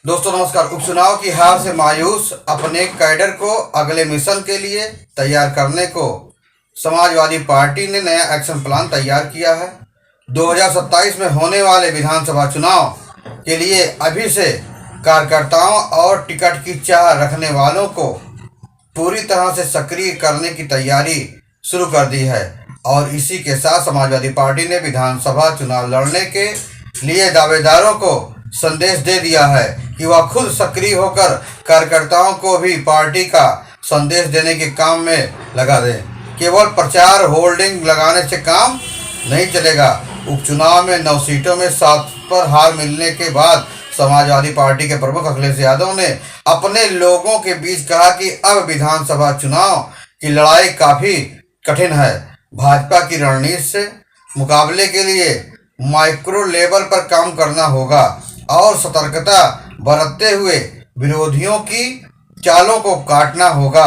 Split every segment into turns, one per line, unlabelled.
दोस्तों नमस्कार। उपचुनाव की हार से मायूस अपने कैडर को अगले मिशन के लिए तैयार करने को समाजवादी पार्टी ने नया एक्शन प्लान तैयार किया है। 2027 में होने वाले विधानसभा चुनाव के लिए अभी से कार्यकर्ताओं और टिकट की चाह रखने वालों को पूरी तरह से सक्रिय करने की तैयारी शुरू कर दी है और इसी के साथ समाजवादी पार्टी ने विधानसभा चुनाव लड़ने के लिए दावेदारों को संदेश दे दिया है कि वह खुद सक्रिय होकर कार्यकर्ताओं को भी पार्टी का संदेश देने के काम में लगा दें। केवल प्रचार होर्डिंग लगाने से काम नहीं चलेगा। उपचुनाव में 9 सीटों में 7 पर हार मिलने के बाद समाजवादी पार्टी के प्रमुख अखिलेश यादव ने अपने लोगों के बीच कहा कि अब विधानसभा चुनाव की लड़ाई काफी कठिन है। भाजपा की रणनीति से मुकाबले के लिए माइक्रो लेवल पर काम करना होगा और सतर्कता बरतते हुए विरोधियों की चालों को काटना होगा।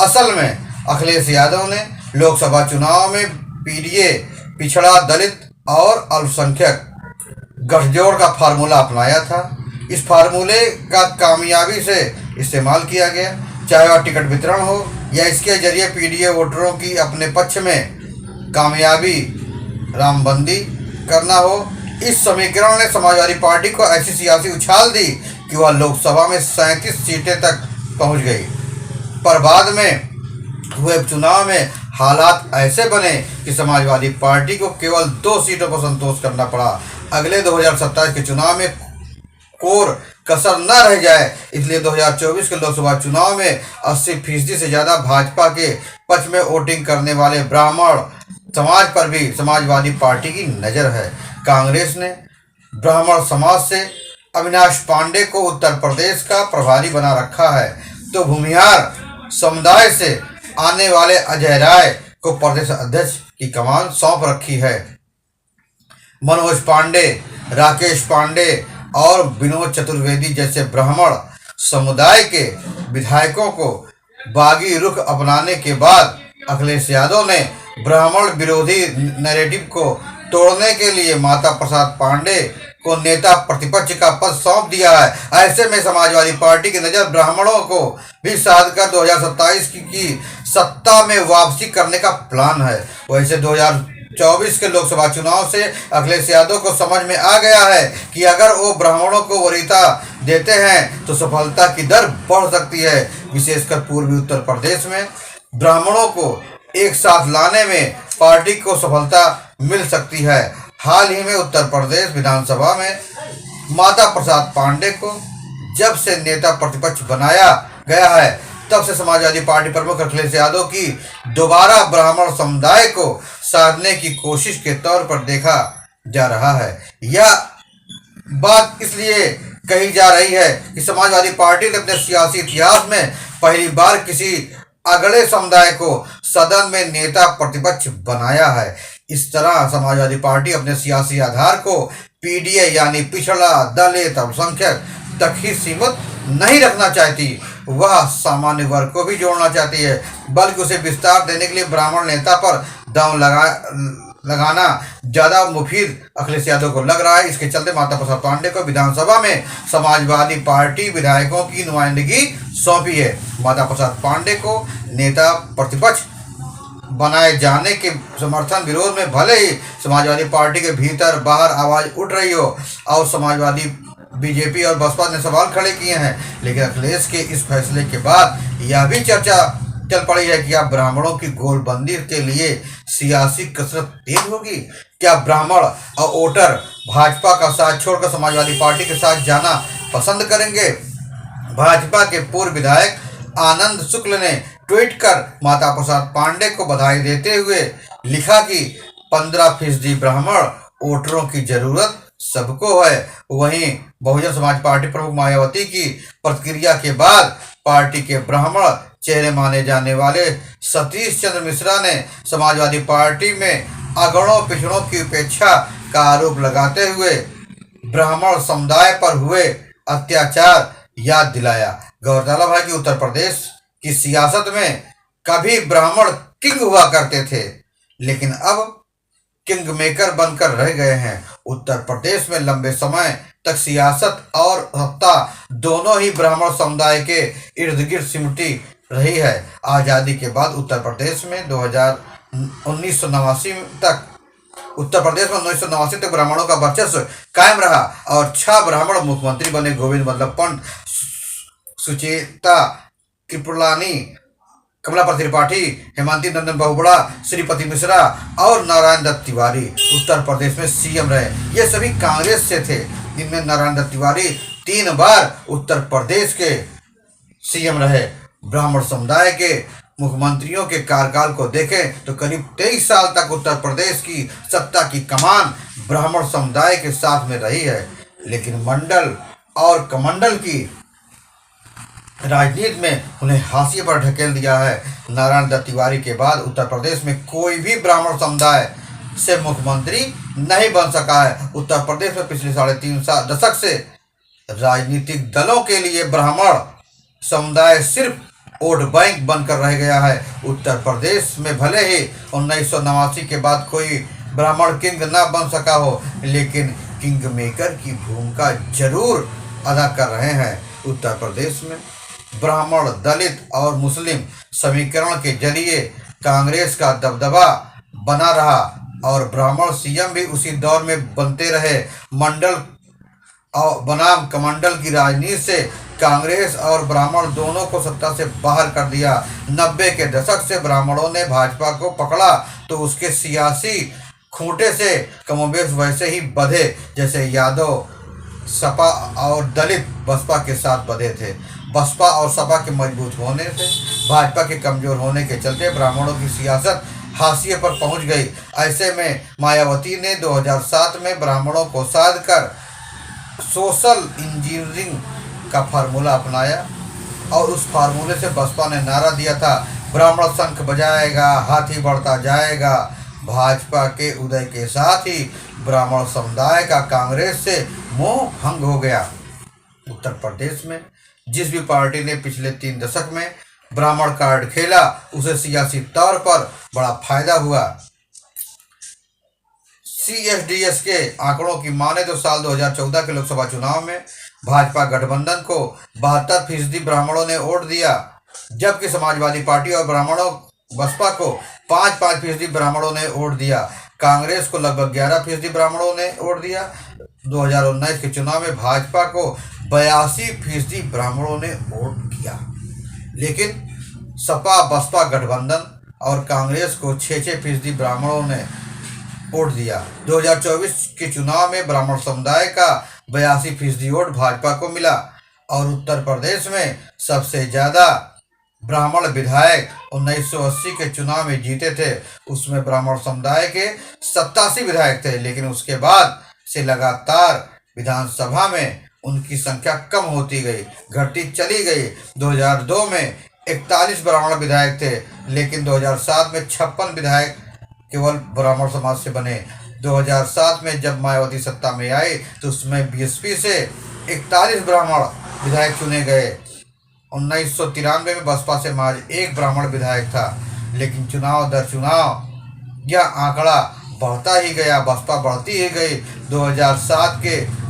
असल में अखिलेश यादव ने लोकसभा चुनाव में पीडीए, पिछड़ा, दलित और अल्पसंख्यक गठजोड़ का फार्मूला अपनाया था। इस फार्मूले का कामयाबी से इस्तेमाल किया गया, चाहे वह टिकट वितरण हो या इसके जरिए पीडीए वोटरों की अपने पक्ष में कामयाबी रामबंदी करना हो। इस समीकरण ने समाजवादी पार्टी को ऐसी सियासी उछाल दी कि वह लोकसभा में 37 सीटें तक पहुंच गई। पर बाद में हुए चुनाव में हालात ऐसे बने कि समाजवादी पार्टी को केवल 2 सीटों पर संतोष करना पड़ा। अगले 2027 के चुनाव में कोर कसर न रह जाए, इसलिए 2024 के लोकसभा चुनाव में 80% से ज़्यादा भाजपा के पक्ष में वोटिंग करने वाले ब्राह्मण समाज पर भी समाजवादी पार्टी की नज़र है। कांग्रेस ने ब्राह्मण समाज से अविनाश पांडे को उत्तर प्रदेश का प्रभारी बना रखा है, तो भूमिहार समुदाय से आने वाले अजय राय को प्रदेश अध्यक्ष की कमान सौंप रखी है। मनोज पांडे, राकेश पांडे और विनोद चतुर्वेदी जैसे ब्राह्मण समुदाय के विधायकों को बागी रुख अपनाने के बाद अखिलेश यादव ने ब्राह्मण विरोधी नैरेटिव को तोड़ने के लिए माता प्रसाद पांडे को नेता प्रतिपक्ष का पद सौंप दिया है। ऐसे में समाजवादी पार्टी की नज़र ब्राह्मणों को भी साध कर 2027 की सत्ता में वापसी करने का प्लान है। वैसे 2024 के लोकसभा चुनाव से अखिलेश यादव को समझ में आ गया है कि अगर वो ब्राह्मणों को वरीयता देते हैं तो सफलता की दर बढ़ सकती है। विशेषकर पूर्वी उत्तर प्रदेश में ब्राह्मणों को एक साथ लाने में पार्टी को सफलता मिल सकती है। हाल ही में उत्तर प्रदेश विधानसभा में माता प्रसाद पांडे को जब से नेता प्रतिपक्ष बनाया गया है, तब से समाजवादी पार्टी प्रमुख अखिलेश यादव की दोबारा ब्राह्मण समुदाय को साधने की कोशिश के तौर पर देखा जा रहा है। यह बात इसलिए कही जा रही है कि समाजवादी पार्टी ने अपने सियासी इतिहास में पहली बार किसी अगले समुदाय को सदन में नेता प्रतिपक्ष बनाया है। इस तरह समाजवादी पार्टी अपने सियासी आधार को पीडीए यानी पिछड़ा, दलित, अल्पसंख्यक तक ही सीमित नहीं रखना चाहती, वह सामान्य वर्ग को भी जोड़ना चाहती है, बल्कि उसे विस्तार देने के लिए ब्राह्मण नेता पर दांव लगाना ज़्यादा मुफीद अखिलेश यादव को लग रहा है। इसके चलते माता प्रसाद पांडे को विधानसभा में समाजवादी पार्टी विधायकों की नुमाइंदगी सौंपी है। माता प्रसाद पांडे को नेता प्रतिपक्ष बनाए जाने के समर्थन विरोध में भले ही समाजवादी पार्टी के भीतर बाहर आवाज़ उठ रही हो और समाजवादी, बीजेपी और बसपा ने सवाल खड़े किए हैं, लेकिन अखिलेश के इस फैसले के बाद यह भी चर्चा चल पड़ी है कि क्या ब्राह्मणों की गोलबंदी के लिए सियासी कसरत तेज होगी। क्या ब्राह्मण और वोटर भाजपा का साथ छोड़कर समाजवादी पार्टी के साथ जाना पसंद करेंगे। भाजपा के पूर्व विधायक आनंद शुक्ल ने ट्वीट कर माता प्रसाद पांडे को बधाई देते हुए लिखा कि 15% ब्राह्मण वोटरों की जरूरत सबको है। वहीं बहुजन समाज पार्टी प्रमुख मायावती की प्रतिक्रिया के बाद पार्टी के ब्राह्मण चेहरे माने जाने वाले सतीश चंद्र मिश्रा ने समाजवादी पार्टी में अगड़ों पिछड़ों की उपेक्षा का आरोप लगाते हुए ब्राह्मण समुदाय पर हुए अत्याचार याद दिलाया। गौरतलब है कि उत्तर प्रदेश की सियासत में कभी ब्राह्मण किंग हुआ करते थे, लेकिन अब किंग मेकर बनकर रह गए हैं। उत्तर प्रदेश में लंबे समय तक सियासत और सत्ता दोनों ही ब्राह्मण समुदाय के इर्द गिर्द सिमटी रही है। आज़ादी के बाद उत्तर प्रदेश में 1989 तक ब्राह्मणों का वर्चस्व कायम रहा और 6 ब्राह्मण मुख्यमंत्री बने। गोविंद बल्लभ पंत, सुचेता कृपलानी, कमलापति त्रिपाठी, हेमंती नंदन बहुगुणा, श्रीपति मिश्रा और नारायण दत्त तिवारी उत्तर प्रदेश में सीएम रहे। ये सभी कांग्रेस से थे। इनमें नारायण दत्त तिवारी 3 बार उत्तर प्रदेश के सीएम रहे। ब्राह्मण समुदाय के मुख्यमंत्रियों के कार्यकाल को देखें तो करीब 23 साल तक उत्तर प्रदेश की सत्ता की कमान ब्राह्मण समुदाय के साथ में रही है। लेकिन मंडल और कमंडल की राजनीति में उन्हें हाशिए पर ढकेल दिया है। नारायण दत्त तिवारी के बाद उत्तर प्रदेश में कोई भी ब्राह्मण समुदाय से मुख्यमंत्री नहीं बन सका है। उत्तर प्रदेश में पिछले 3.5 दशक से राजनीतिक दलों के लिए ब्राह्मण समुदाय सिर्फ वोट बैंक बनकर रह गया है। उत्तर प्रदेश में भले ही 1989 के बाद कोई ब्राह्मण किंग ना बन सका हो, लेकिन किंग मेकर की भूमिका जरूर अदा कर रहे हैं। उत्तर प्रदेश में ब्राह्मण, दलित और मुस्लिम समीकरण के जरिए कांग्रेस का दबदबा बना रहा और ब्राह्मण सीएम भी उसी दौर में बनते रहे। मंडल और बनाम कमंडल की राजनीति से कांग्रेस और ब्राह्मण दोनों को सत्ता से बाहर कर दिया। 90 के दशक से ब्राह्मणों ने भाजपा को पकड़ा तो उसके सियासी खूंटे से कमोबेश वैसे ही बंधे जैसे यादव, सपा और दलित बसपा के साथ बंधे थे। बसपा और सपा के मजबूत होने से भाजपा के कमजोर होने के चलते ब्राह्मणों की सियासत हाशिए पर पहुंच गई। ऐसे में मायावती ने 2007 में ब्राह्मणों को साध कर सोशल इंजीनियरिंग का फार्मूला अपनाया और उस फार्मूले से बसपा ने नारा दिया था, ब्राह्मण शंख बजाएगा हाथी बढ़ता जाएगा। भाजपा के उदय के साथ ही ब्राह्मण समुदाय का कांग्रेस से मोह भंग हो गया। उत्तर प्रदेश में जिस भी पार्टी ने पिछले 3 दशक में ब्राह्मण कार्ड खेला उसे सियासी तौर पर बड़ा फायदा हुआ। CSDS के आंकड़ों की माने तो साल 2014 के लोकसभा चुनाव में भाजपा गठबंधन को 72% ब्राह्मणों ने वोट दिया, जबकि समाजवादी पार्टी और ब्राह्मणों बसपा को 5% ब्राह्मणों ने वोट दिया। कांग्रेस को लगभग 11% ब्राह्मणों ने वोट दिया। 2019 के चुनाव में भाजपा को 82% ब्राह्मणों ने वोट किया, लेकिन सपा बसपा गठबंधन और कांग्रेस को 6% ब्राह्मणों ने वोट दिया। 2024 के चुनाव में ब्राह्मण समुदाय का 82% वोट भाजपा को मिला और उत्तर प्रदेश में सबसे ज्यादा ब्राह्मण विधायक 1980 के चुनाव में जीते थे। उसमें ब्राह्मण समुदाय के 87 विधायक थे, लेकिन उसके बाद से लगातार विधानसभा में उनकी संख्या कम होती गई, घटती चली गई। 2002 में 41 ब्राह्मण विधायक थे, लेकिन 2007 में 56 विधायक केवल ब्राह्मण समाज से बने। 2007 में जब मायावती सत्ता में आई तो उसमें बीएसपी से 41 ब्राह्मण विधायक चुने गए। 1993 में बसपा से महज 1 ब्राह्मण विधायक था, लेकिन चुनाव दर चुनाव यह आंकड़ा बढ़ता ही गया, बसपा बढ़ती ही गई। 2007 के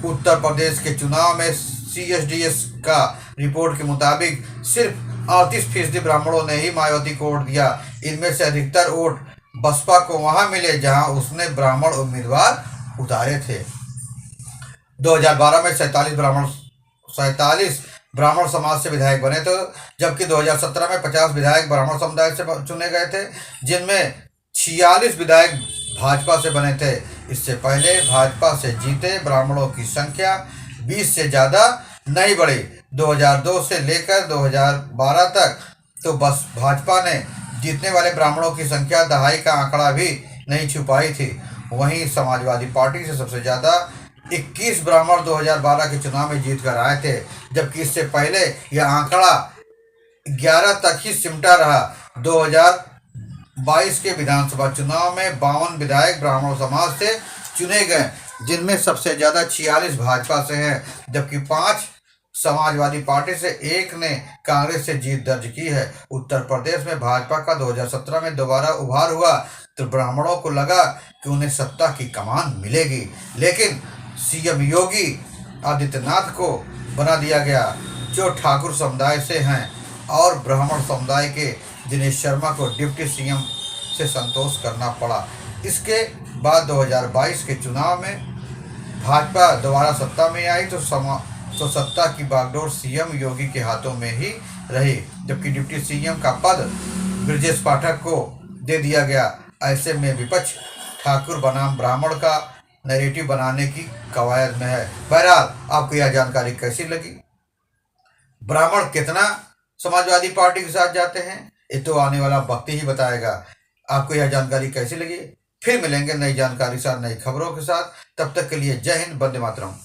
उत्तर प्रदेश के चुनाव में CSDS का रिपोर्ट के मुताबिक सिर्फ 38% ब्राह्मणों ने ही मायावती को वोट दिया। इनमें से अधिकतर वोट बसपा को वहां मिले जहां उसने ब्राह्मण उम्मीदवार उतारे थे। 2012 में 47 ब्राह्मण समाज से विधायक बने थे, जबकि 2017 में 50 विधायक ब्राह्मण समुदाय से चुने गए थे, जिनमें 46 विधायक भाजपा से बने थे। इससे पहले भाजपा से जीते ब्राह्मणों की संख्या 20 से ज़्यादा नहीं बढ़ी। 2002 से लेकर 2012 तक तो बस भाजपा ने जीतने वाले ब्राह्मणों की संख्या दहाई का आंकड़ा भी नहीं छुपाई थी। वहीं समाजवादी पार्टी से सबसे ज़्यादा 21 ब्राह्मण 2012 के चुनाव में जीत कर आए थे, जबकि इससे पहले यह आंकड़ा 11 तक ही सिमटा रहा। 2022 के विधानसभा चुनाव में 52 विधायक ब्राह्मण समाज से चुने गए, जिनमें सबसे ज़्यादा 46 भाजपा से हैं, जबकि 5 समाजवादी पार्टी से, 1 ने कांग्रेस से जीत दर्ज की है। उत्तर प्रदेश में भाजपा का 2017 में दोबारा उभार हुआ तो ब्राह्मणों को लगा कि उन्हें सत्ता की कमान मिलेगी, लेकिन सीएम योगी आदित्यनाथ को बना दिया गया, जो ठाकुर समुदाय से हैं, और ब्राह्मण समुदाय के दिनेश शर्मा को डिप्टी सीएम से संतोष करना पड़ा। इसके बाद 2022 के चुनाव में भाजपा दोबारा सत्ता में आई तो सत्ता की बागडोर सीएम योगी के हाथों में ही रही, जबकि डिप्टी सीएम का पद ब्रजेश पाठक को दे दिया गया। ऐसे में विपक्ष ठाकुर बनाम ब्राह्मण का नैरेटिव बनाने की कवायद में है। बहरहाल आपको यह जानकारी कैसी लगी? ब्राह्मण कितना समाजवादी पार्टी के साथ जाते हैं, ये तो आने वाला वक्त ही बताएगा। आपको यह जानकारी कैसी लगी? फिर मिलेंगे नई जानकारी साथ, नई खबरों के साथ। तब तक के लिए जय हिंद, वंदे मातरम।